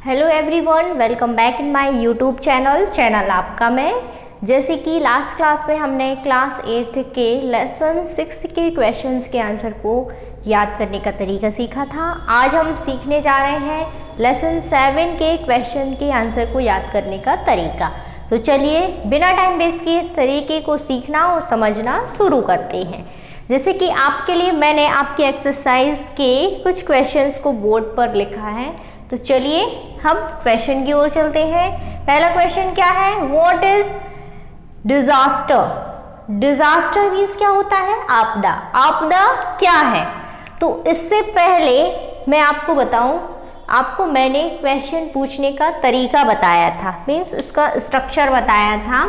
Hello everyone, welcome back in my YouTube channel आपका मैं। जैसे कि लास्ट क्लास में हमने क्लास 8 के लेसन 6 के क्वेश्चंस के आंसर को याद करने का तरीका सीखा था। आज हम सीखने जा रहे हैं लेसन 7 के क्वेश्चन के आंसर को याद करने का तरीका। तो चलिए बिना टाइम वेस्ट किए इस तरीके को सीखना और समझना शुरू करते हैं। जैसे कि आपके लिए मैंने आपके एक्सरसाइज के कुछ क्वेश्चंस को बोर्ड पर लिखा है, तो चलिए हम क्वेश्चन की ओर चलते हैं। पहला क्वेश्चन क्या है? What is disaster? Disaster means क्या होता है? आपदा। आपदा क्या है? तो इससे पहले मैं आपको बताऊं, आपको मैंने क्वेश्चन पूछने का तरीका बताया था, मीन्स इसका स्ट्रक्चर बताया था।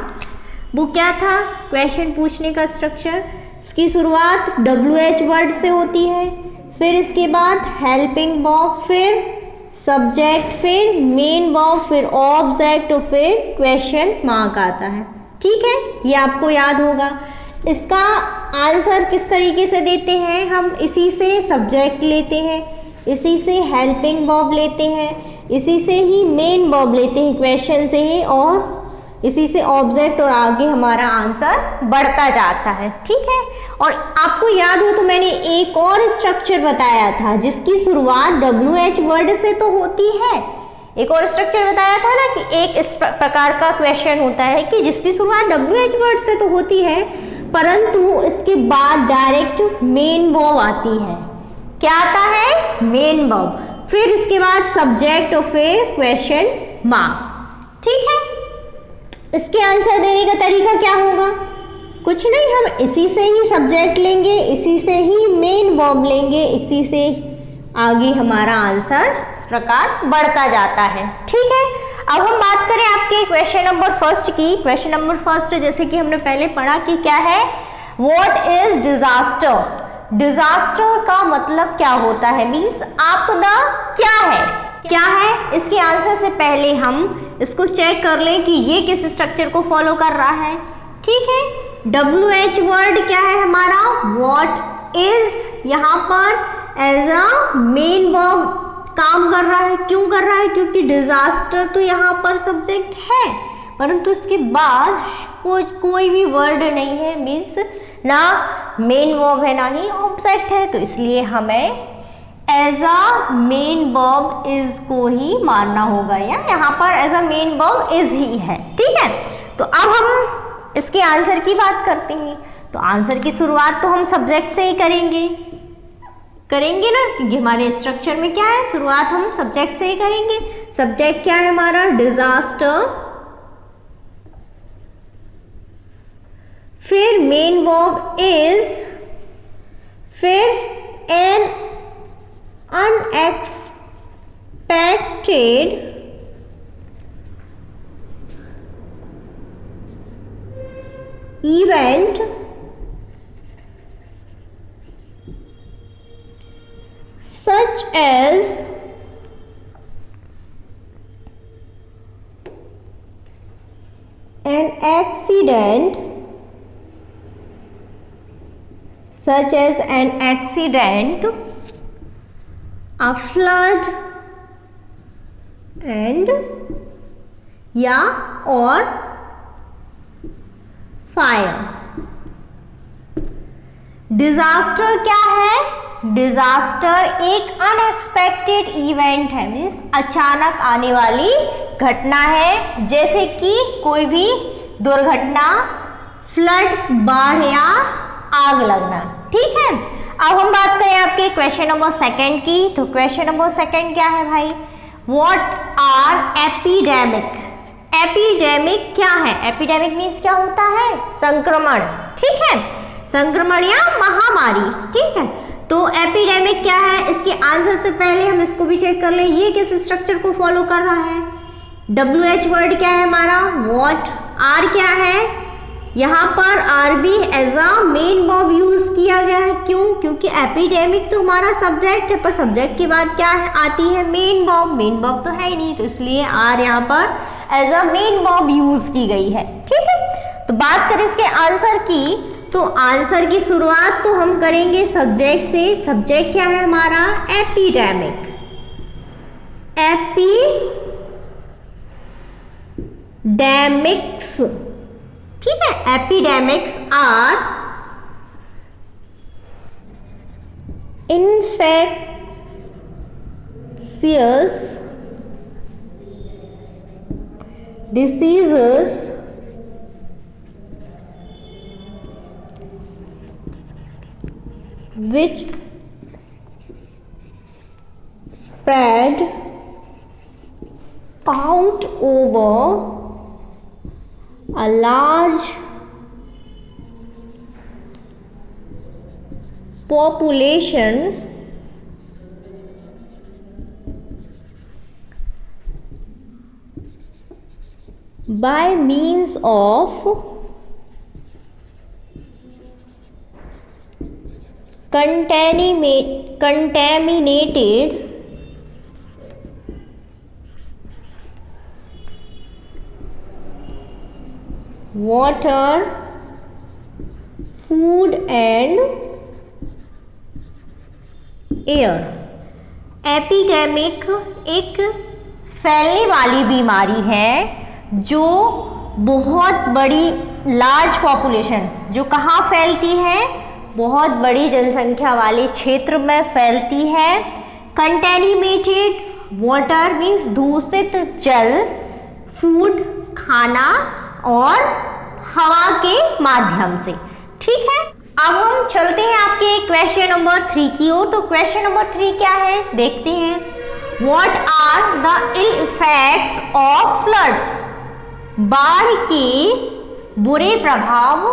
वो क्या था क्वेश्चन पूछने का स्ट्रक्चर? इसकी शुरुआत WH वर्ड से होती है, फिर इसके बाद हेल्पिंग वर्ब, फिर सब्जेक्ट, फिर मेन वर्ब, फिर ऑब्जेक्ट और फिर क्वेश्चन मार्क आता है। ठीक है, ये आपको याद होगा। इसका आंसर किस तरीके से देते हैं? हम इसी से सब्जेक्ट लेते हैं, इसी से हेल्पिंग वर्ब लेते हैं, इसी से ही मेन वर्ब लेते हैं क्वेश्चन से ही, और इसी से ऑब्जेक्ट, और आगे हमारा आंसर बढ़ता जाता है। ठीक है, और आपको याद हो तो मैंने एक और स्ट्रक्चर बताया था जिसकी शुरुआत WH वर्ड से तो होती है। एक और स्ट्रक्चर बताया था ना कि एक इस प्रकार का क्वेश्चन होता है कि जिसकी शुरुआत WH वर्ड से तो होती है, परंतु इसके बाद डायरेक्ट मेन वर्ब आती है। क्या आता है? मेन वर्ब, फिर इसके बाद सब्जेक्ट और फिर क्वेश्चन मार्क। ठीक है, इसके आंसर देने का तरीका क्या होगा? कुछ नहीं, हम इसी से ही सब्जेक्ट लेंगे, इसी से ही मेन वर्ब लेंगे, इसी से आगे हमारा आंसर इस प्रकार बढ़ता जाता है। ठीक है, अब हम बात करें आपके क्वेश्चन नंबर फर्स्ट की। क्वेश्चन नंबर फर्स्ट जैसे कि हमने पहले पढ़ा कि क्या है, व्हाट इज डिजास्टर? डिजास्टर का मतलब क्या होता है? मीन्स आपदा क्या है? क्या है? इसके आंसर से पहले हम इसको चेक कर लें कि ये किस स्ट्रक्चर को फॉलो कर रहा है। ठीक है, WH वर्ड क्या है हमारा? व्हाट इज यहाँ पर एज अ मेन वर्ब काम कर रहा है। क्यों कर रहा है? क्योंकि डिजास्टर तो यहाँ पर सब्जेक्ट है, परंतु इसके बाद कोई भी वर्ड नहीं है, मीन्स ना मेन वर्ब है ना ही ऑब्जेक्ट है, तो इसलिए हमें as a main verb is को ही मानना होगा, या यहाँ पर as a main verb is ही है। ठीक है, तो अब हम इसके आंसर की बात करते हैं। तो आंसर की शुरुआत तो हम सब्जेक्ट से ही करेंगे ना, क्योंकि हमारे स्ट्रक्चर में क्या है, शुरुआत हम सब्जेक्ट से ही करेंगे। सब्जेक्ट क्या है हमारा? डिजास्टर, फिर मेन वर्ब इज, फिर N unexpected event such as an accident, a flood and या और फायर। डिजास्टर क्या है? डिजास्टर एक अनएक्सपेक्टेड इवेंट है, मीन्स अचानक आने वाली घटना है, जैसे कि कोई भी दुर्घटना, फ्लड, बाढ़ या आग लगना। ठीक है, अब हम बात करें आपके क्वेश्चन नंबर सेकंड की। तो क्वेश्चन नंबर सेकंड क्या है भाई? What are epidemic? एपिडेमिक क्या है? एपिडेमिक मीन्स क्या होता है? संक्रमण। ठीक है, संक्रमण या महामारी। ठीक है, तो एपिडेमिक क्या है? इसके आंसर से पहले हम इसको भी चेक कर लें, ये किस स्ट्रक्चर को फॉलो कर रहा है? WH वर्ड क्या है हमारा? व्हाट। आर क्या है? यहाँ पर आर भी as a main verb use किया गया है। क्यों? क्योंकि एपिडेमिक तो हमारा सब्जेक्ट है, पर सब्जेक्ट के बाद क्या है आती है? Main verb. मेन वर्ब तो है ही नहीं, तो इसलिए आर यहाँ पर as a main verb use की गई है। ठीक है, तो बात करें इसके आंसर की, तो आंसर की शुरुआत तो हम करेंगे सब्जेक्ट से। सब्जेक्ट क्या है हमारा? एपिडेमिक। एपी एपिडेमिक्स, ठीक है, epidemics are infectious diseases which spread out over a large population by means of contaminated water, food and air. Epidemic एक फैलने वाली बीमारी है जो बहुत बड़ी लार्ज पॉपुलेशन, जो कहाँ फैलती है, बहुत बड़ी जनसंख्या वाले क्षेत्र में फैलती है। कंटेनिमेटेड वाटर मीन्स दूषित जल, फूड खाना और हवा के माध्यम से, ठीक है। अब हम चलते हैं आपके क्वेश्चन नंबर 3 की ओर। तो क्वेश्चन नंबर 3 क्या है देखते हैं। What are the ill effects of floods? बाढ़ के बुरे प्रभाव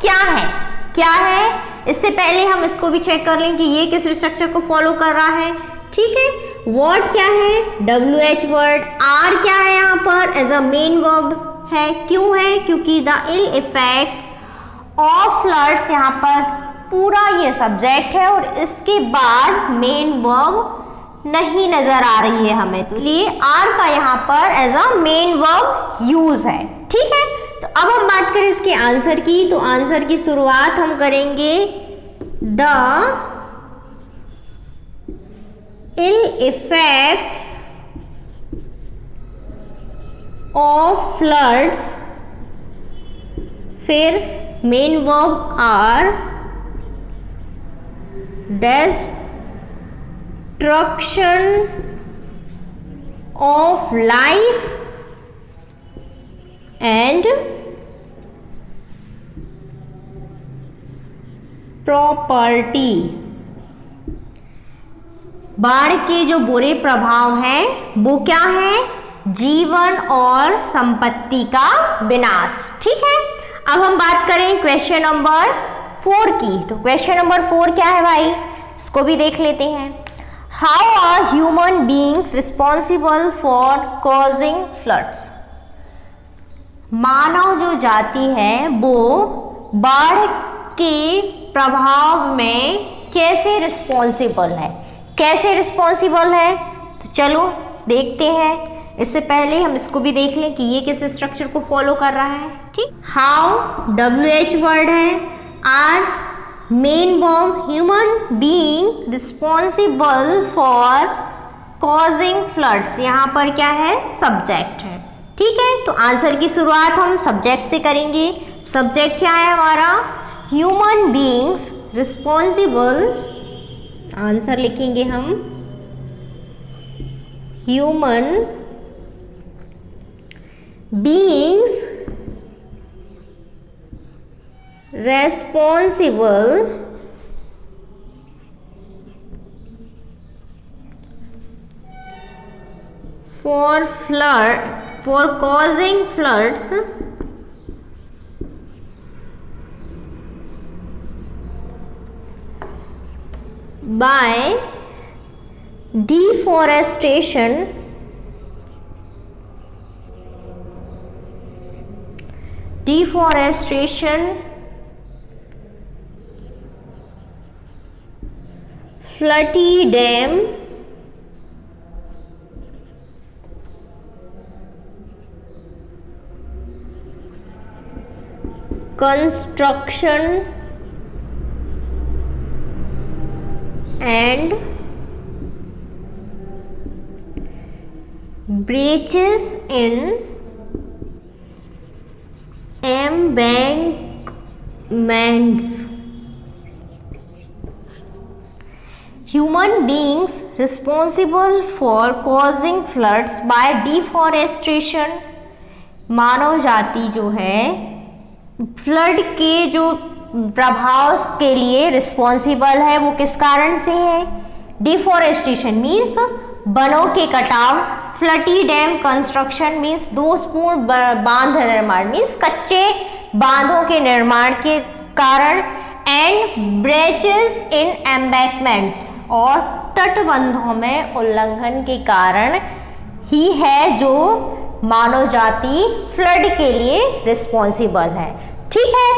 क्या है, क्या है? इससे पहले हम इसको भी चेक कर लें कि ये किस स्ट्रक्चर को फॉलो कर रहा है, ठीक है। व्हाट क्या है, WH वर्ड, आर क्या है यहाँ पर एज अ मेन वर्ब है, क्यों है, क्योंकि the ill effects of floods यहाँ पर पूरा ये सब्जेक्ट है और इसके बाद मेन वर्ब नहीं नजर आ रही है हमें, तो इसलिए आर का यहाँ पर as a main verb use है, ठीक है। तो अब हम बात करें इसके आंसर की। तो आंसर की शुरुआत हम करेंगे the ill effects of floods, फिर main verb are destruction of life and property। बाढ़ के जो बुरे प्रभाव हैं वो क्या है, जीवन और संपत्ति का विनाश, ठीक है। अब हम बात करें क्वेश्चन नंबर 4 की। तो क्वेश्चन नंबर 4 क्या है भाई, इसको भी देख लेते हैं। How are human beings responsible for causing floods? मानव जो जाति है वो बाढ़ के प्रभाव में कैसे रिस्पॉन्सिबल है, कैसे रिस्पॉन्सिबल है? तो चलो देखते हैं। इससे पहले हम इसको भी देख लें कि ये किस स्ट्रक्चर को फॉलो कर रहा है, ठीक। हाउ WH वर्ड है, are main verb, human being responsible for causing floods, यहाँ पर क्या है, सब्जेक्ट है, ठीक है। तो आंसर की शुरुआत हम सब्जेक्ट से करेंगे। सब्जेक्ट क्या है हमारा, ह्यूमन बीइंग्स रिस्पॉन्सिबल, आंसर लिखेंगे हम human beings responsible for causing floods by deforestation flooding dam construction and breaches in embankments. Human beings responsible for causing floods by deforestation. मानव जाति जो है फ्लड के जो प्रभाव के लिए रिस्पॉन्सिबल है, वो किस कारण से है? डिफॉरेस्टेशन मीन्स वनों के कटाव, फ्लटी डैम कंस्ट्रक्शन मीन्स दोषपूर्ण बांध निर्माण मीन्स कच्चे बांधों के निर्माण के कारण, एंड ब्रेचेस इन एम्बैंकमेंट्स और तटबंधों में उल्लंघन के कारण ही है जो मानव जाति फ्लड के लिए रिस्पॉन्सिबल है। ठीक है,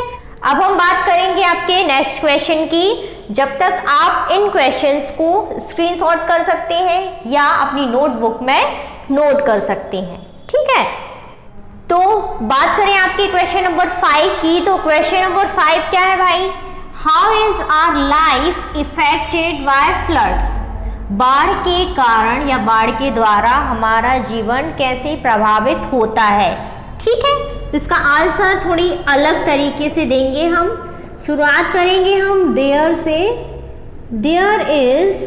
अब हम बात करेंगे आपके नेक्स्ट क्वेश्चन की। जब तक आप इन क्वेश्चंस को स्क्रीनशॉट कर सकते हैं या अपनी नोटबुक में नोट कर सकते हैं। ठीक है, तो बात करें आपके क्वेश्चन नंबर 5 की। तो क्वेश्चन नंबर 5 क्या है भाई? How is our life affected by floods? बाढ़ के कारण या बाढ़ के द्वारा हमारा जीवन कैसे प्रभावित होता है? ठीक है, तो इसका आंसर थोड़ी अलग तरीके से देंगे हम। शुरुआत करेंगे हम देयर से। There is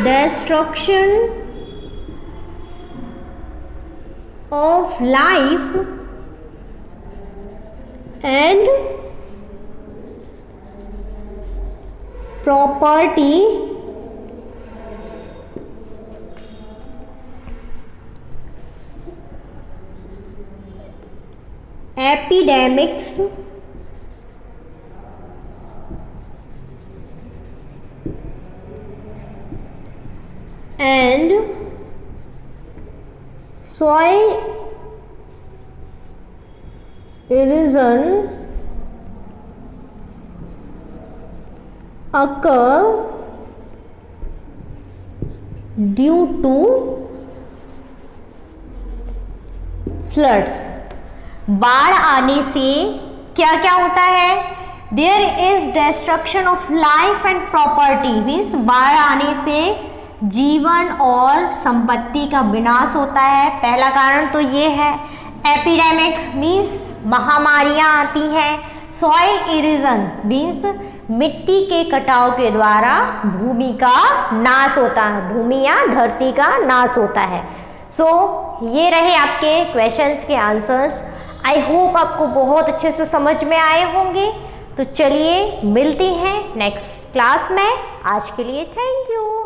destruction of life and property epidemics and soil erosion occur due to floods. बाढ़ आने से क्या क्या होता है? There is destruction of life and property means बाढ़ आने से जीवन और संपत्ति का विनाश होता है। पहला कारण तो ये है। एपिडेमिक्स मीन्स महामारियां आती हैं। सॉइल इरोजन मीन्स मिट्टी के कटाव के द्वारा भूमि का नाश होता है, भूमि या धरती का नाश होता है। सो ये रहे आपके क्वेश्चंस के आंसर्स। आई होप आपको बहुत अच्छे से समझ में आए होंगे। तो चलिए मिलते हैं नेक्स्ट क्लास में। आज के लिए थैंक यू।